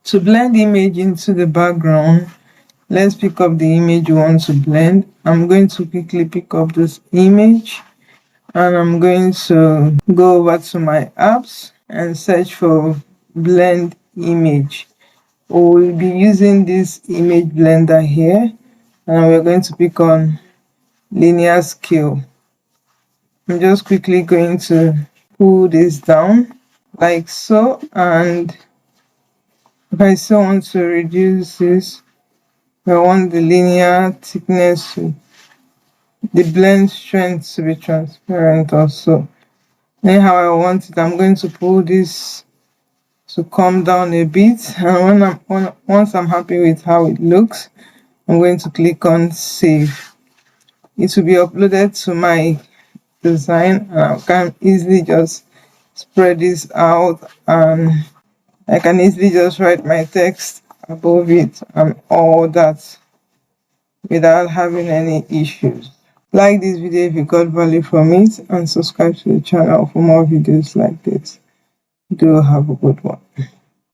To blend image into the background, let's pick up the image we want to blend. I'm going to quickly pick up this image and I'm going to go over to my apps and search for blend image. We'll be using this image blender here, and we're going to pick on linear scale. I'm just quickly going to pull this down like so, and if I still want to reduce this, I want the linear thickness to the blend strength to be transparent also. Anyhow I want it, I'm going to pull this to come down a bit, and once I'm happy with how it looks, I'm going to click on save. It will be uploaded to my design, and I can easily just spread this out, and I can easily just write my text above it and all that without having any issues. Like this video if you got value from it, and subscribe to the channel for more videos like this. Do have a good one.